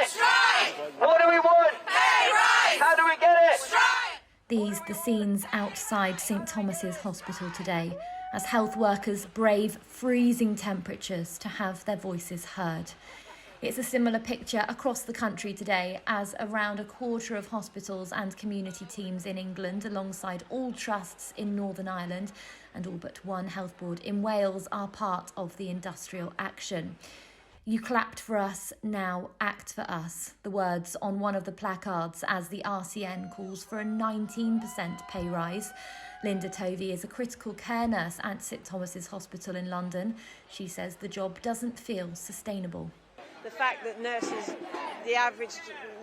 Strike! What do we want? Pay rise! How do we get it? Strike! These the scenes outside St Thomas's Hospital today, as health workers brave freezing temperatures to have their voices heard. It's a similar picture across the country today, as around a quarter of hospitals and community teams in England, alongside all trusts in Northern Ireland and all but one health board in Wales, are part of the industrial action. You clapped for us, now act for us. The words on one of the placards as the RCN calls for a 19% pay rise. Linda Tovey is a critical care nurse at St Thomas's Hospital in London. She says the job doesn't feel sustainable. The fact that nurses, the average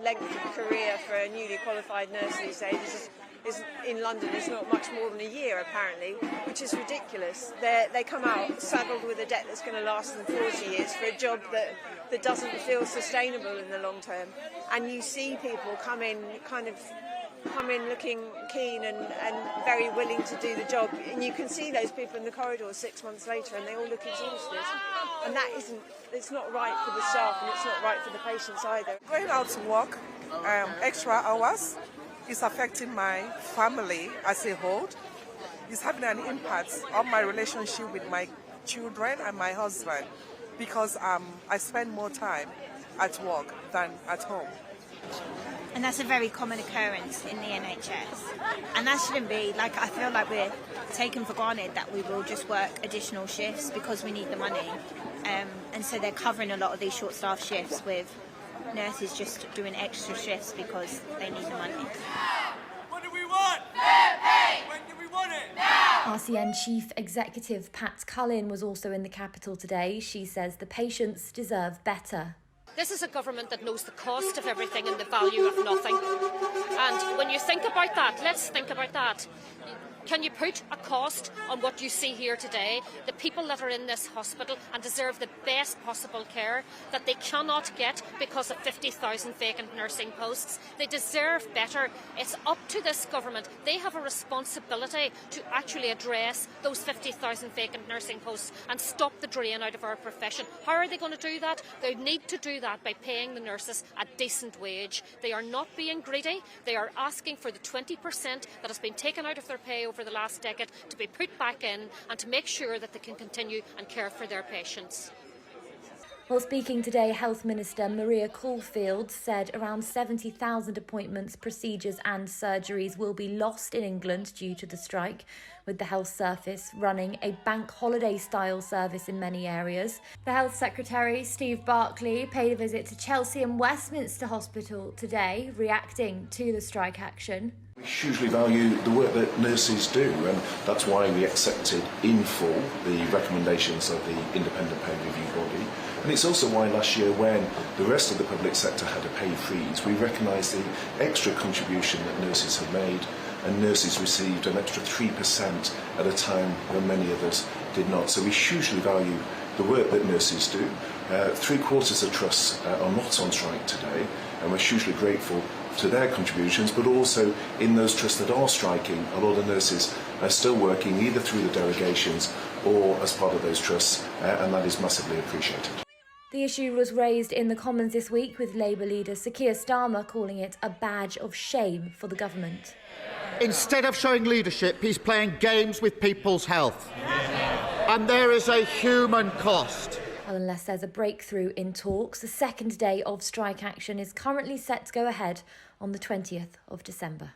length of career for a newly qualified nurse these days is in London is not much more than a year apparently, which is ridiculous. They come out saddled with a debt that's going to last them 40 years for a job that doesn't feel sustainable in the long term. And you see people come in looking keen and very willing to do the job, and you can see those people in the corridor 6 months later and they all look exhausted, and it's not right for the staff and it's not right for the patients either. Going out to work extra hours is affecting my family as a whole. It's having an impact on my relationship with my children and my husband, because I spend more time at work than at home. And that's a very common occurrence in the NHS. And that shouldn't be, I feel like we're taken for granted that we will just work additional shifts because we need the money. And so they're covering a lot of these short staff shifts with nurses just doing extra shifts because they need the money. What do we want? Fair pay! When do we want it? Now! RCN Chief Executive Pat Cullen was also in the capital today. She says the patients deserve better. This is a government that knows the cost of everything and the value of nothing. And when you think about that, let's think about that. Can you put a cost on what you see here today? The people that are in this hospital and deserve the best possible care that they cannot get because of 50,000 vacant nursing posts. They deserve better. It's up to this government. They have a responsibility to actually address those 50,000 vacant nursing posts and stop the drain out of our profession. How are they going to do that? They need to do that by paying the nurses a decent wage. They are not being greedy. They are asking for the 20% that has been taken out of their pay over the last decade to be put back in and to make sure that they can continue and care for their patients. Well, speaking today, Health Minister Maria Caulfield said around 70,000 appointments, procedures and surgeries will be lost in England due to the strike, with the Health Service running a bank holiday-style service in many areas. The Health Secretary, Steve Barclay, paid a visit to Chelsea and Westminster Hospital today, reacting to the strike action. We hugely value the work that nurses do, and that's why we accepted in full the recommendations of the independent pay review body. And it's also why last year, when the rest of the public sector had a pay freeze, we recognised the extra contribution that nurses have made, and nurses received an extra 3% at a time when many others did not. So we hugely value the work that nurses do. 3/4 of trusts are not on strike today, and we're hugely grateful to their contributions, but also in those trusts that are striking, a lot of nurses are still working either through the delegations or as part of those trusts, and that is massively appreciated. The issue was raised in the Commons this week, with Labour leader Sir Keir Starmer calling it a badge of shame for the government. Instead of showing leadership, he's playing games with people's health. And there is a human cost. Well, unless there's a breakthrough in talks, the second day of strike action is currently set to go ahead on the 20th of December.